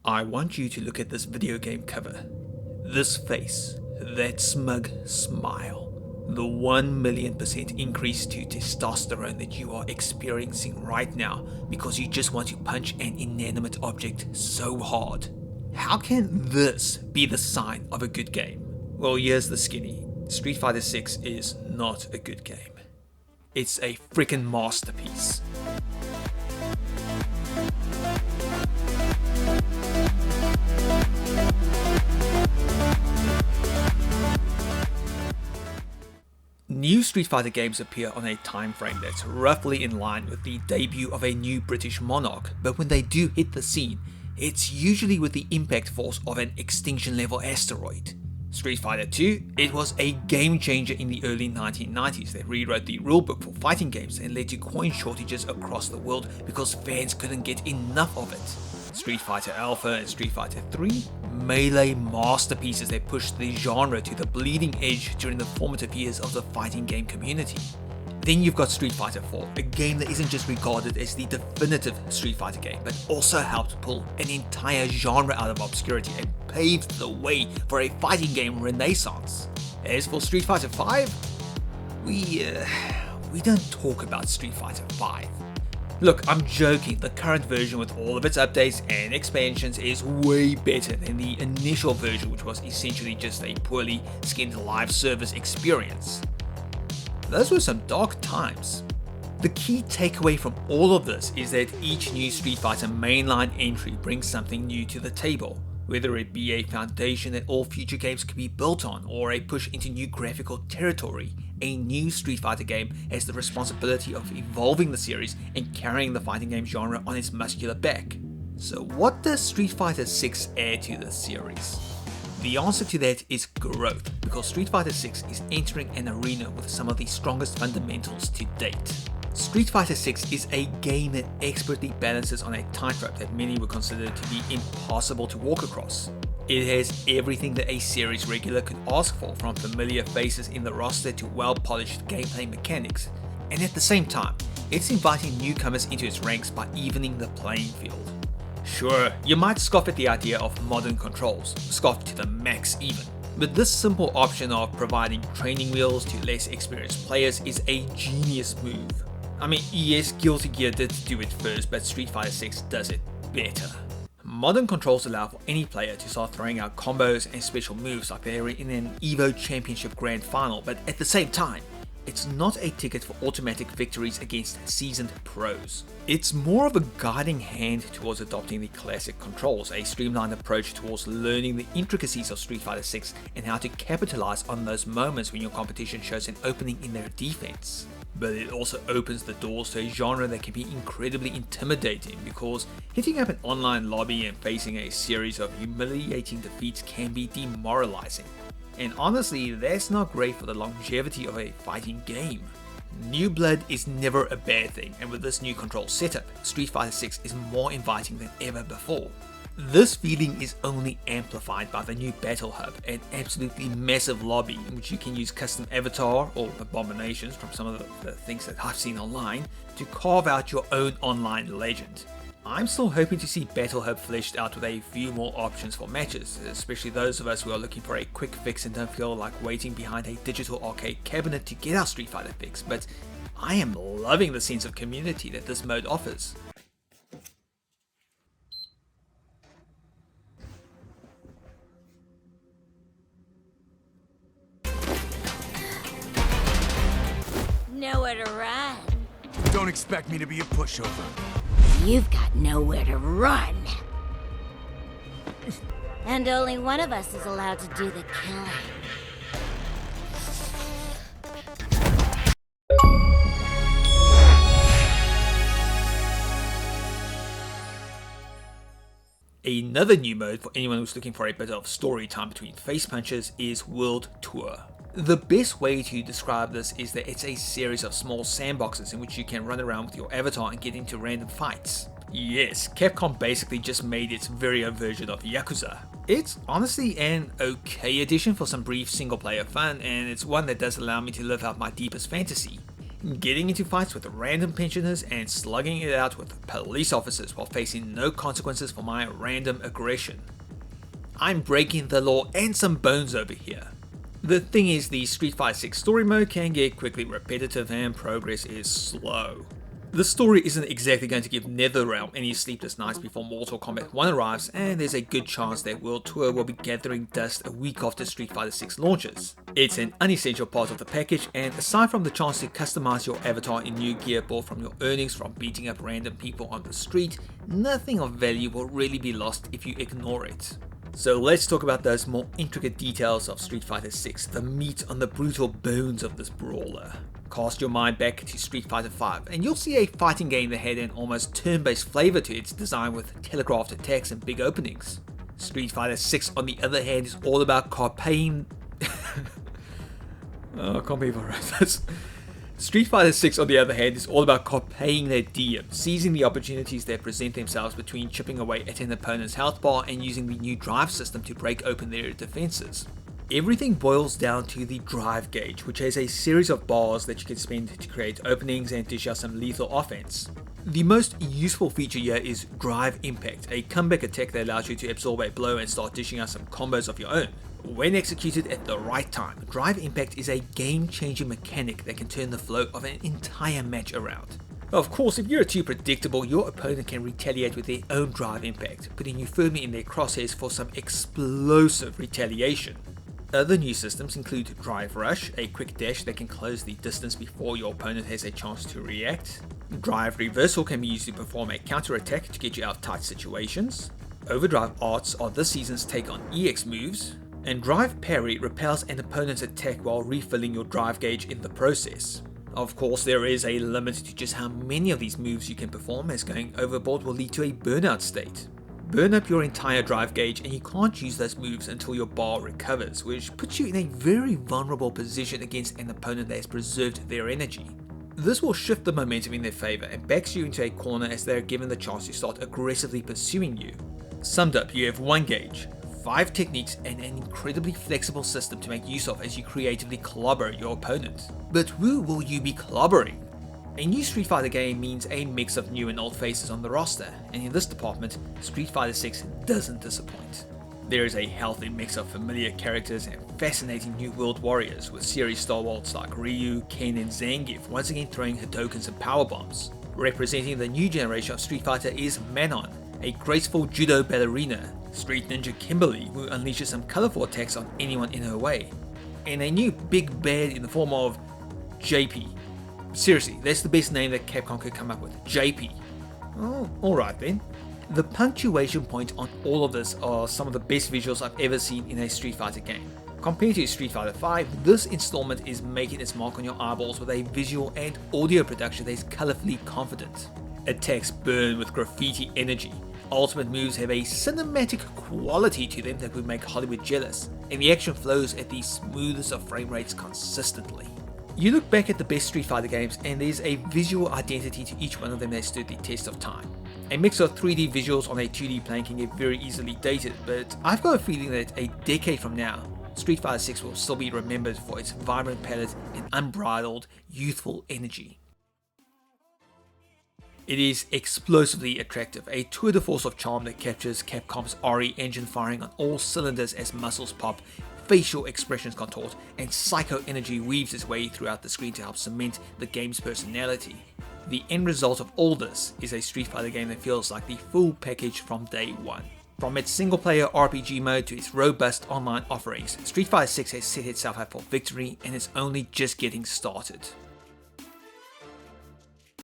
I want you to look at this video game cover. This face, that smug smile, the 1,000,000% increase to testosterone that you are experiencing right now because you just want to punch an inanimate object so hard. How can this be the sign of a good game? Well, here's the skinny. Street Fighter 6 is not a good game. It's a freaking masterpiece. New Street Fighter games appear on a time frame that's roughly in line with the debut of a new British monarch, but when they do hit the scene, it's usually with the impact force of an extinction level asteroid. Street Fighter 2, it was a game changer in the early 1990s that rewrote the rulebook for fighting games and led to coin shortages across the world because fans couldn't get enough of it. Street Fighter Alpha and Street Fighter 3, melee masterpieces that pushed the genre to the bleeding edge during the formative years of the fighting game community. Then you've got Street Fighter 4, a game that isn't just regarded as the definitive Street Fighter game, but also helped pull an entire genre out of obscurity and paved the way for a fighting game renaissance. As for Street Fighter 5, we don't talk about Street Fighter 5. Look, I'm joking, the current version with all of its updates and expansions is way better than the initial version, which was essentially just a poorly skinned live service experience. Those were some dark times. The key takeaway from all of this is that each new Street Fighter mainline entry brings something new to the table, whether it be a foundation that all future games could be built on, or a push into new graphical territory. A new Street Fighter game has the responsibility of evolving the series and carrying the fighting game genre on its muscular back. So what does Street Fighter 6 add to this series? The answer to that is growth, because Street Fighter 6 is entering an arena with some of the strongest fundamentals to date. Street Fighter 6 is a game that expertly balances on a tightrope that many would consider to be impossible to walk across. It has everything that a series regular could ask for, from familiar faces in the roster to well-polished gameplay mechanics, and at the same time, it's inviting newcomers into its ranks by evening the playing field. Sure, you might scoff at the idea of modern controls, scoff to the max even, but this simple option of providing training wheels to less experienced players is a genius move. I mean, yes, Guilty Gear did do it first, but Street Fighter 6 does it better. Modern controls allow for any player to start throwing out combos and special moves like they are in an EVO Championship Grand Final, but at the same time, it's not a ticket for automatic victories against seasoned pros. It's more of a guiding hand towards adopting the classic controls, a streamlined approach towards learning the intricacies of Street Fighter 6 and how to capitalize on those moments when your competition shows an opening in their defense. But it also opens the doors to a genre that can be incredibly intimidating, because hitting up an online lobby and facing a series of humiliating defeats can be demoralizing. And honestly, that's not great for the longevity of a fighting game. New blood is never a bad thing, and with this new control setup, Street Fighter 6 is more inviting than ever before. This feeling is only amplified by the new Battle Hub, an absolutely massive lobby in which you can use custom avatar or abominations from some of the things that I've seen online to carve out your own online legend. I'm still hoping to see Battle Hub fleshed out with a few more options for matches, especially those of us who are looking for a quick fix and don't feel like waiting behind a digital arcade cabinet to get our Street Fighter fix, but I am loving the sense of community that this mode offers. Nowhere to run. Don't expect me to be a pushover. You've got nowhere to run. And only one of us is allowed to do the killing. Another new mode for anyone who's looking for a bit of story time between face punches is World Tour. The best way to describe this is that it's a series of small sandboxes in which you can run around with your avatar and get into random fights. Yes, Capcom basically just made its very own version of Yakuza. It's honestly an okay addition for some brief single player fun, and it's one that does allow me to live out my deepest fantasy. getting into fights with random pensioners and slugging it out with police officers while facing no consequences for my random aggression. I'm breaking the law and some bones over here. The thing is, the Street Fighter 6 story mode can get quickly repetitive and progress is slow. The story isn't exactly going to give NetherRealm any sleepless nights before Mortal Kombat 1 arrives, and there's a good chance their World Tour will be gathering dust a week after Street Fighter 6 launches. It's an unessential part of the package, and aside from the chance to customize your avatar in new gear bought from your earnings from beating up random people on the street, nothing of value will really be lost if you ignore it. So let's talk about those more intricate details of Street Fighter 6, the meat on the brutal bones of this brawler. Cast your mind back to Street Fighter 5 and you'll see a fighting game that had an almost turn-based flavor to its design with telegraphed attacks and big openings. Street Fighter 6 on the other hand is all about copying... I can't believe I wrote this. Street Fighter 6 on the other hand is all about copying their DM, seizing the opportunities that present themselves between chipping away at an opponent's health bar and using the new drive system to break open their defenses. Everything boils down to the drive gauge, which has a series of bars that you can spend to create openings and dish out some lethal offense. The most useful feature here is Drive Impact, a comeback attack that allows you to absorb a blow and start dishing out some combos of your own. When executed at the right time, Drive Impact is a game-changing mechanic that can turn the flow of an entire match around. Of course, if you're too predictable, your opponent can retaliate with their own Drive Impact, putting you firmly in their crosshairs for some explosive retaliation. Other new systems include Drive Rush, a quick dash that can close the distance before your opponent has a chance to react. Drive Reversal can be used to perform a counter attack to get you out of tight situations. Overdrive Arts are this season's take on EX moves. And Drive Parry repels an opponent's attack while refilling your drive gauge in the process. Of course, there is a limit to just how many of these moves you can perform, as going overboard will lead to a burnout state. Burn up your entire drive gauge and you can't use those moves until your bar recovers, which puts you in a very vulnerable position against an opponent that has preserved their energy. This will shift the momentum in their favor and backs you into a corner as they are given the chance to start aggressively pursuing you. Summed up, you have 1 gauge, 5 techniques and an incredibly flexible system to make use of as you creatively clobber your opponent. But who will you be clobbering? A new Street Fighter game means a mix of new and old faces on the roster, and in this department, Street Fighter 6 doesn't disappoint. There is a healthy mix of familiar characters and fascinating new world warriors, with series stalwarts like Ryu, Ken and Zangief once again throwing Hadokens and power bombs. Representing the new generation of Street Fighter is Manon, a graceful judo ballerina, Street Ninja Kimberly, who unleashes some colourful attacks on anyone in her way, and a new big bad in the form of JP. Seriously, that's the best name that Capcom could come up with, JP. Oh, alright then. The punctuation point on all of this are some of the best visuals I've ever seen in a Street Fighter game. Compared to Street Fighter 5, this installment is making its mark on your eyeballs with a visual and audio production that is colourfully confident. Attacks burn with graffiti energy. Ultimate moves have a cinematic quality to them that would make Hollywood jealous, and the action flows at the smoothest of frame rates consistently. You look back at the best Street Fighter games and there's a visual identity to each one of them that stood the test of time. A mix of 3D visuals on a 2D plane can get very easily dated, but I've got a feeling that a decade from now, Street Fighter 6 will still be remembered for its vibrant palette and unbridled, youthful energy. It is explosively attractive, a tour de force of charm that captures Capcom's RE engine firing on all cylinders as muscles pop, facial expressions contort, and psycho energy weaves its way throughout the screen to help cement the game's personality. The end result of all this is a Street Fighter game that feels like the full package from day one. From its single-player RPG mode to its robust online offerings, Street Fighter 6 has set itself up for victory and it's only just getting started.